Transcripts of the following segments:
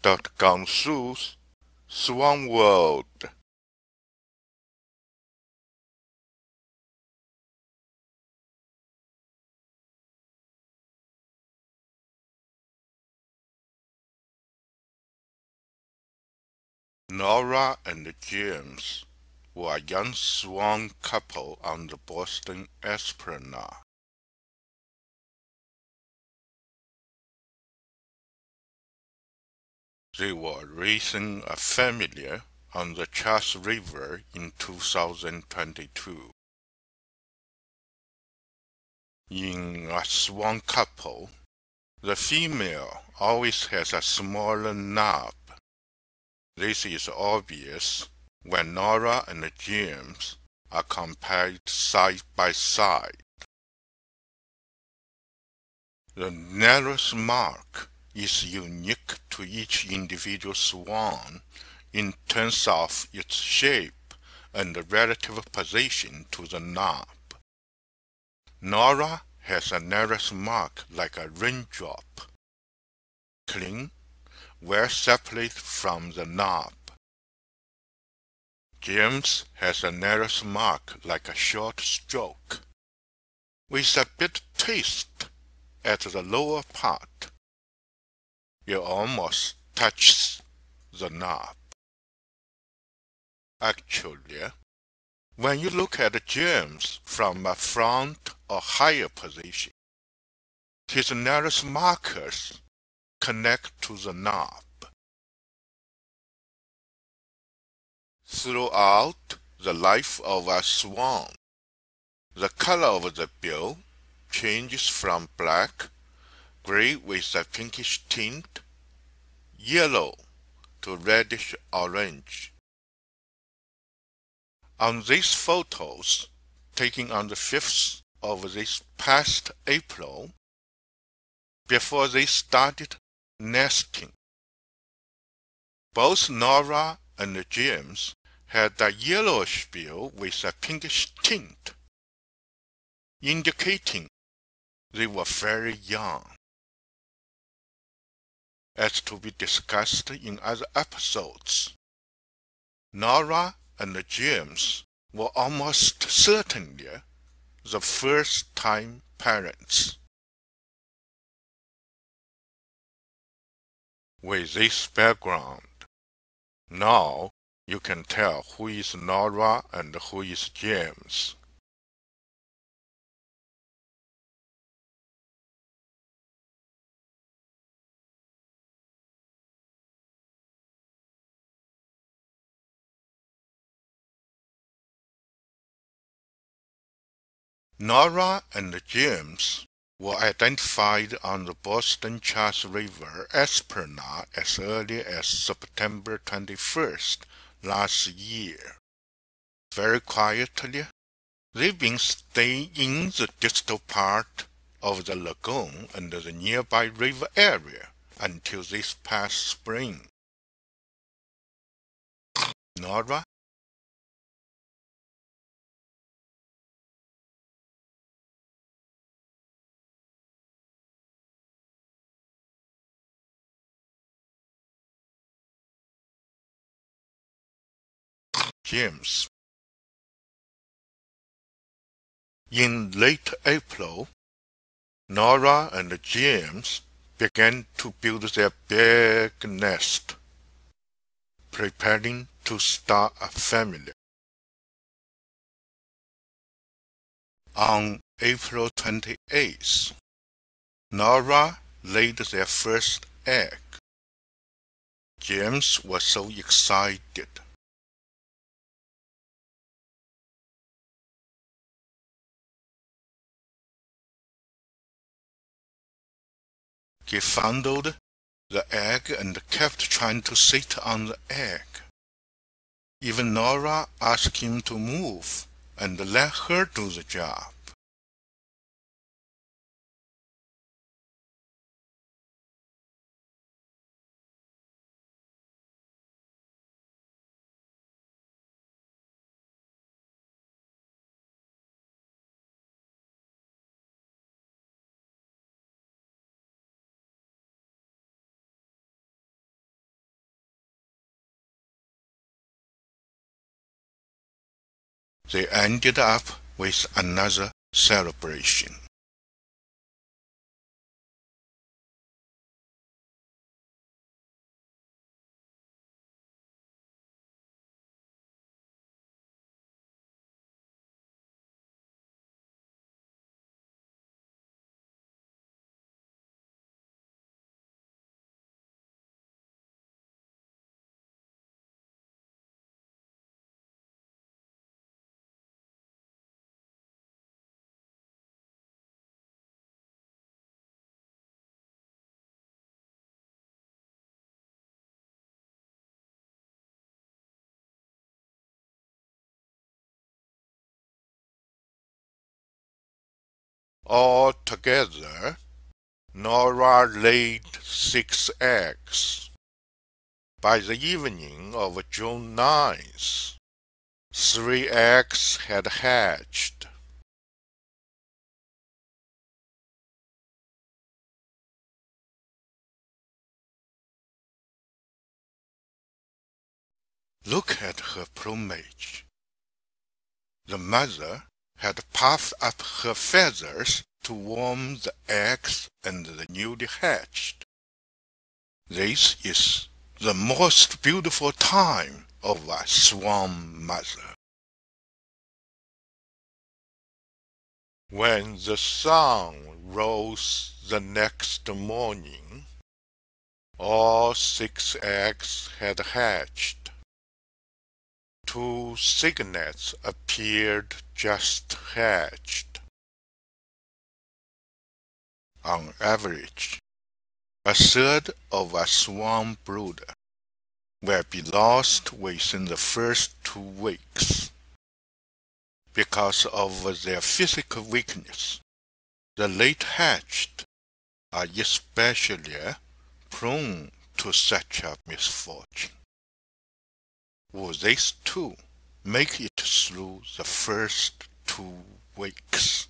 Gansu's Swan World. Nora and James were a young swan couple on the Boston Esplanade. They were raising a family on the Charles River in 2022. In a swan couple, the female always has a smaller knob. This is obvious when Nora and James are compared side by side. The narrowest mark is unique to each individual swan in terms of its shape and the relative position to the knob. Nora has a narrowest mark like a raindrop, clean, well separated from the knob. James has a narrowest mark like a short stroke, with a bit twist at the lower part. It almost touches the knob. Actually, when you look at James from a front or higher position, his narrowest markers connect to the knob. Throughout the life of a swan, the color of the bill changes from black, gray with a pinkish tint, yellow to reddish orange. On these photos, taken on the 5th of this past April, before they started nesting, both Nora and James had a yellowish bill with a pinkish tint, indicating they were very young. As to be discussed in other episodes, Nora and James were almost certainly the first-time parents. With this background, now you can tell who is Nora and who is James. Nora and James were identified on the Boston Charles River Esplanade as early as September 21st last year. Very quietly, they've been staying in the distal part of the lagoon and the nearby river area until this past spring. Nora, James. In late April, Nora and James began to build their big nest, preparing to start a family. On April 28th, Nora laid their first egg. James was so excited. He fondled the egg and kept trying to sit on the egg. Even Nora asked him to move and let her do the job. They ended up with another celebration. Altogether, Nora laid 6 eggs. By the evening of June 9th, 3 eggs had hatched. Look at her plumage. The mother had puffed up her feathers to warm the eggs and the newly hatched. This is the most beautiful time of a swan mother. When the sun rose the next morning, all 6 eggs had hatched. 2 cygnets appeared just hatched. On average, a third of a swan brood will be lost within the first 2 weeks. Because of their physical weakness, the late hatched are especially prone to such a misfortune. Will these 2 make it through the first 2 weeks?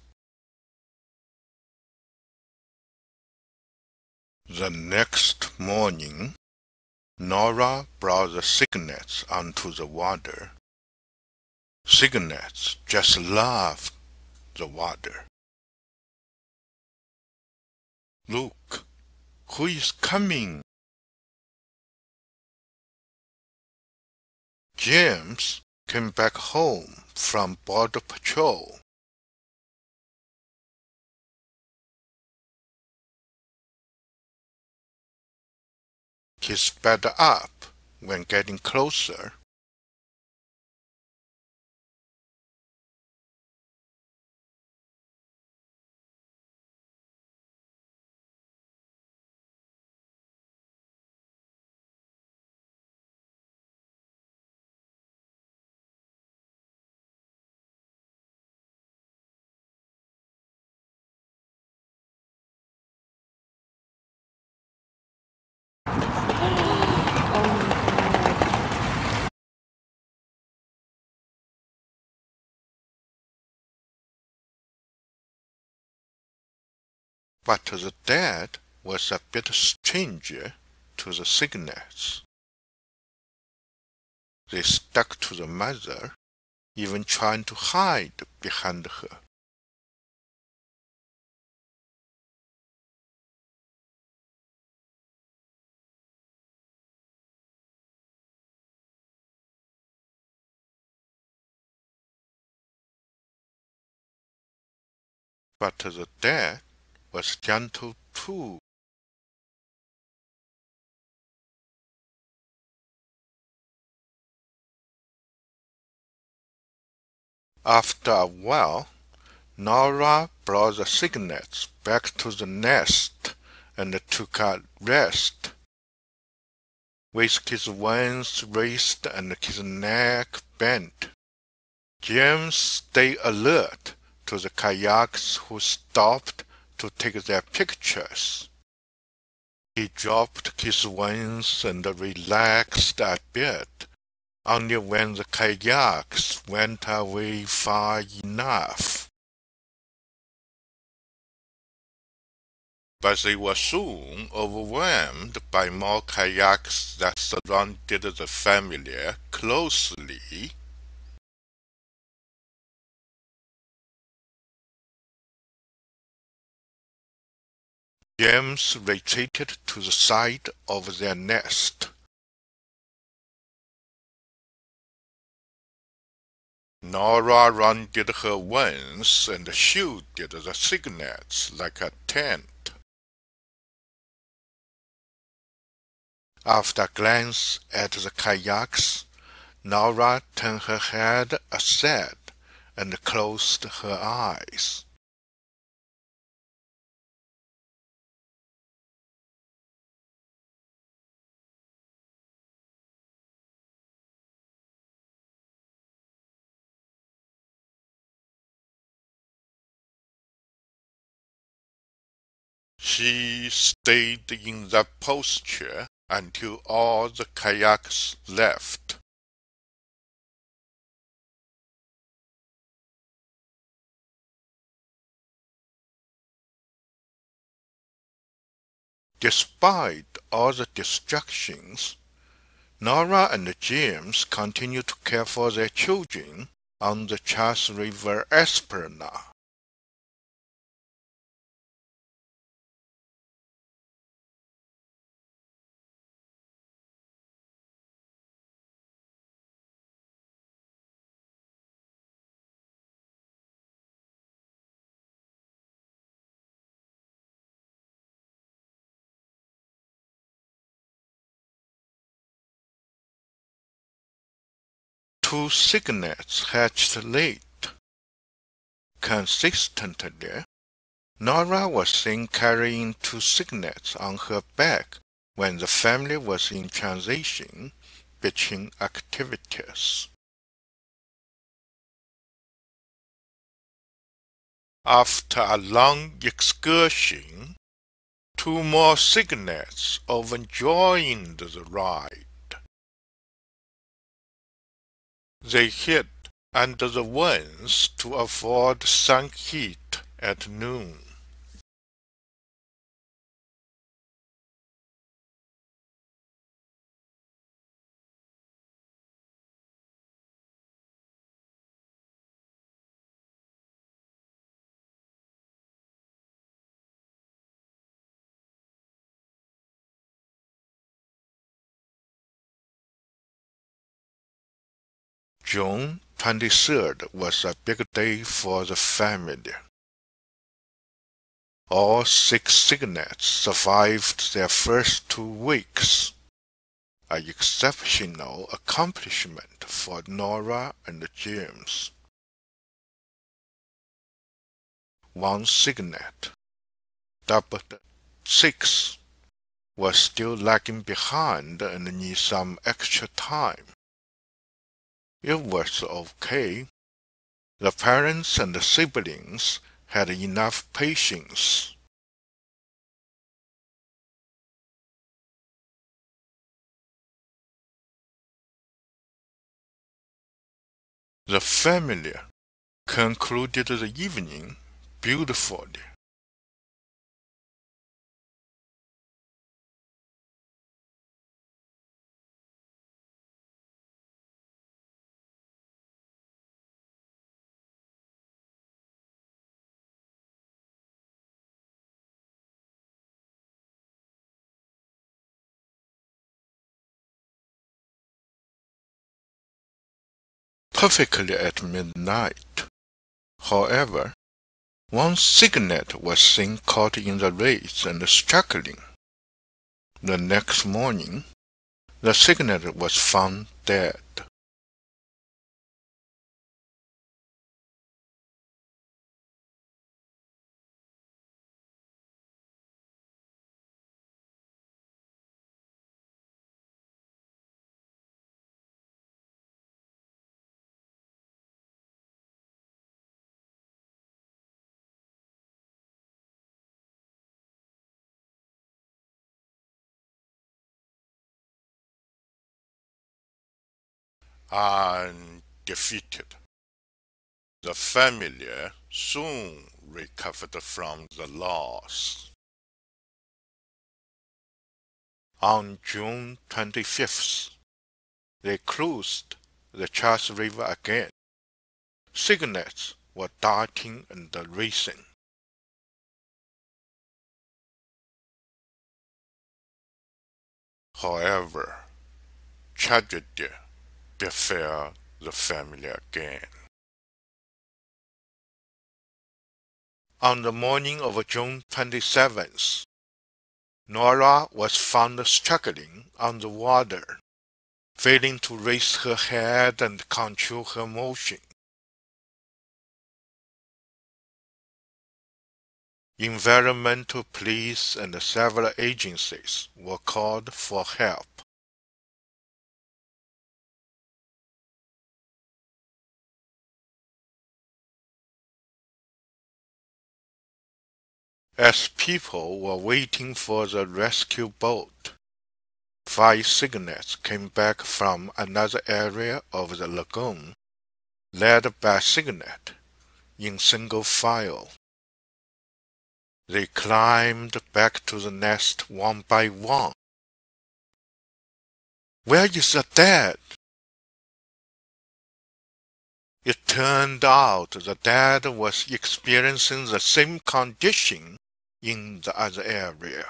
The next morning, Nora brought the cygnets onto the water. Cygnets just love the water. Look, who is coming? James came back home from border patrol. He sped up when getting closer. But the dad was a bit stranger to the cygnets. They stuck to the mother, even trying to hide behind her. But the dad was gentle too. After a while, Nora brought the cygnets back to the nest and took a rest. With his wings raised and his neck bent, James stayed alert to the kayaks who stopped to take their pictures. He dropped his wings and relaxed a bit, only when the kayaks went away far enough. But they were soon overwhelmed by more kayaks that surrounded the family closely. James retreated to the side of their nest. Nora rounded her wings and shielded the cygnets like a tent. After a glance at the kayaks, Nora turned her head aside and closed her eyes. She stayed in that posture until all the kayaks left. Despite all the distractions, Nora and James continued to care for their children on the Charles River Esplanade. Two cygnets hatched late. Consistently, Nora was seen carrying two cygnets on her back when the family was in transition between activities. After a long excursion, two more cygnets overjoyed the ride. They hid under the wings to avoid sun heat at noon. June 23rd was a big day for the family. All 6 cygnets survived their first 2 weeks, an exceptional accomplishment for Nora and James. One cygnet, dubbed 6, was still lagging behind and needed some extra time. It was okay. The parents and the siblings had enough patience. The family concluded the evening beautifully. Perfectly at midnight. However, one cygnet was seen caught in the race and struggling. The next morning, the cygnet was found dead. Undefeated, the family soon recovered from the loss. On June 25th, they cruised the Charles River again. Cygnets were darting and racing. However, tragedy befell the family again. On the morning of June 27th, Nora was found struggling on the water, failing to raise her head and control her motion. Environmental police and several agencies were called for help. As people were waiting for the rescue boat, 5 cygnets came back from another area of the lagoon, led by cygnet in single file. They climbed back to the nest one by one. "Where is the dad?" It turned out the dad was experiencing the same condition in the other area.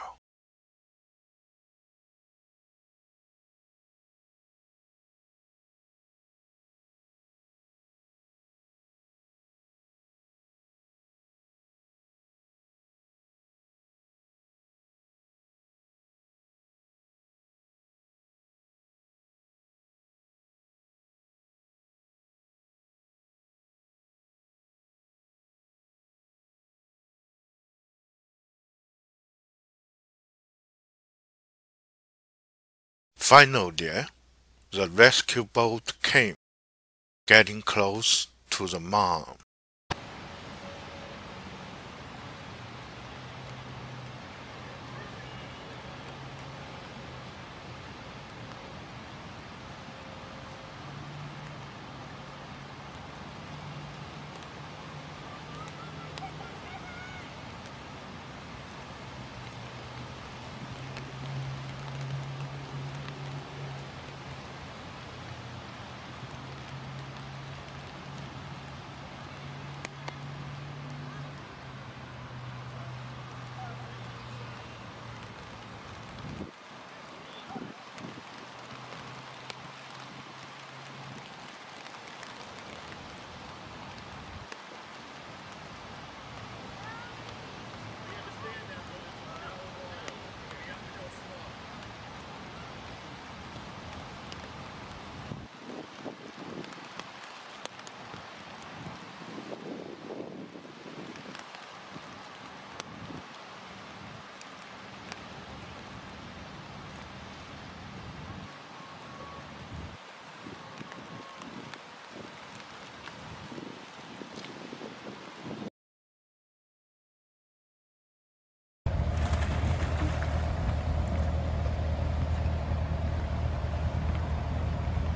Finally, the rescue boat came, getting close to the mom.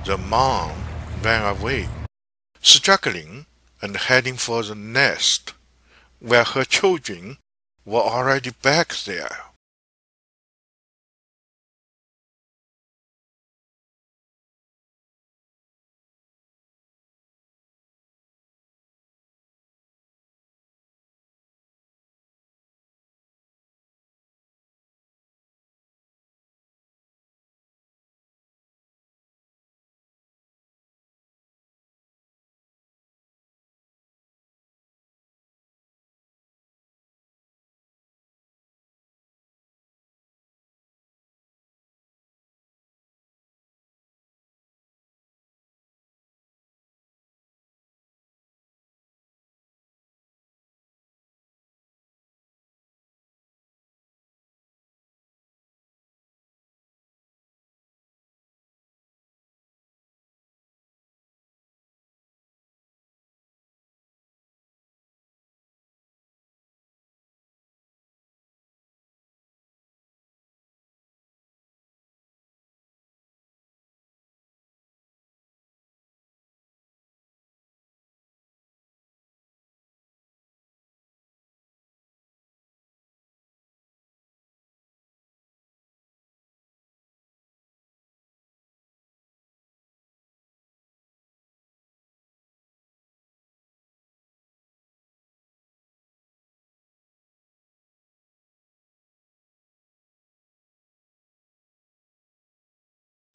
The mom ran away, struggling and heading for the nest, where her children were already back there.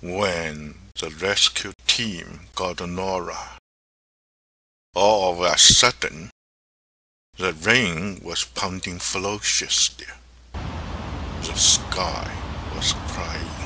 when the rescue team got Nora. All of a sudden, the rain was pounding ferociously. The sky was crying.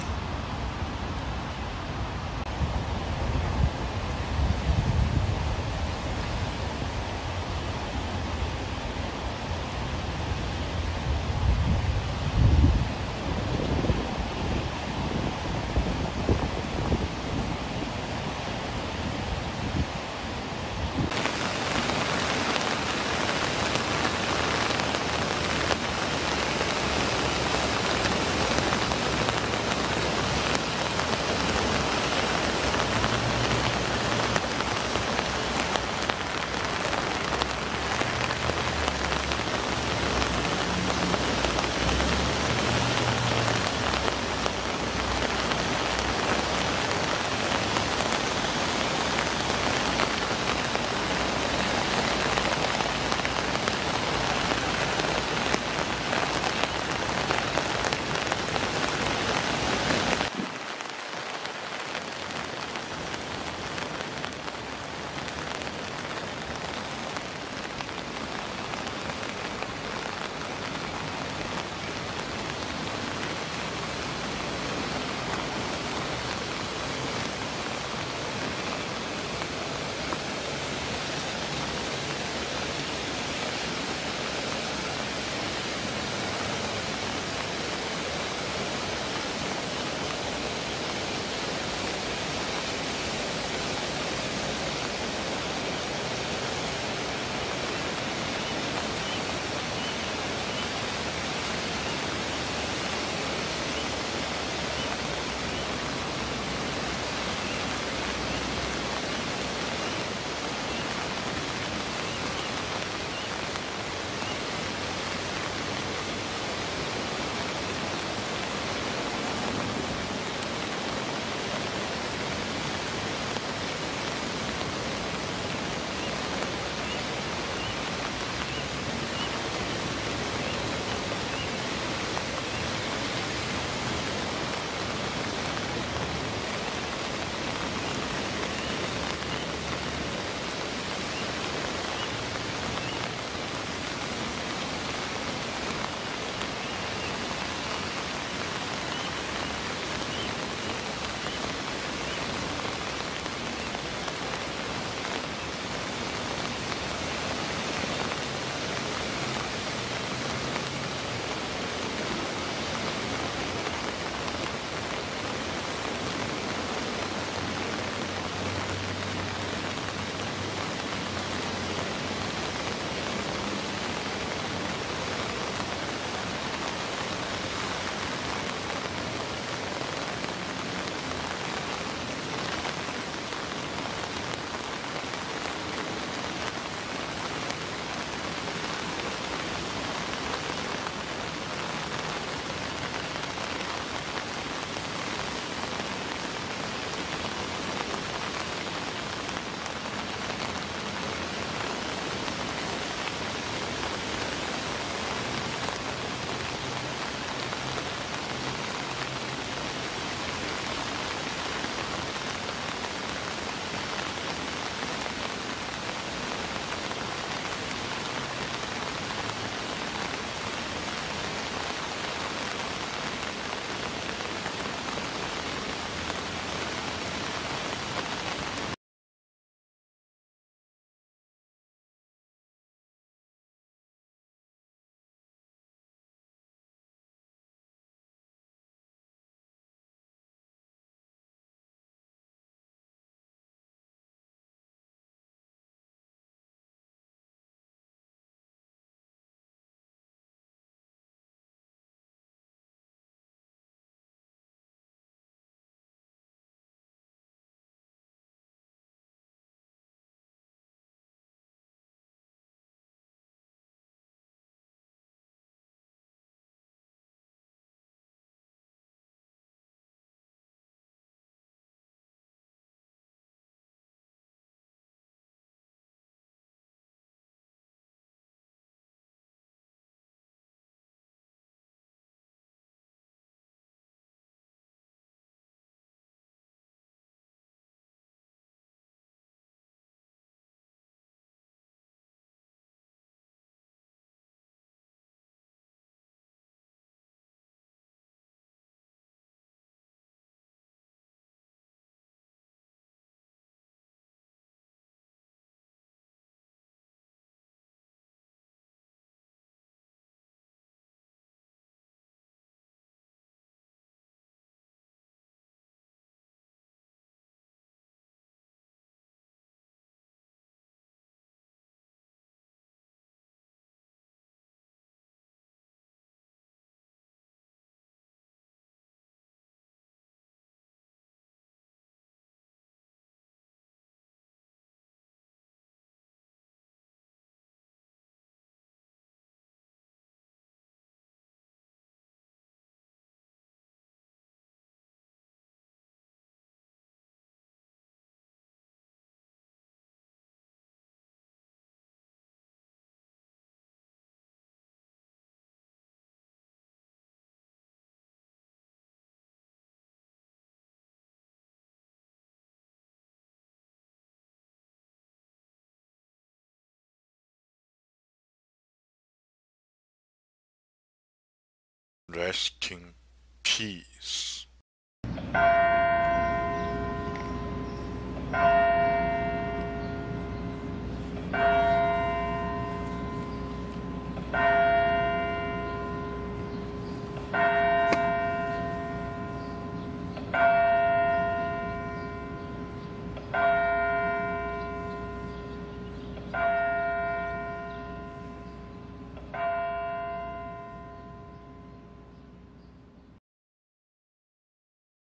rest in peace.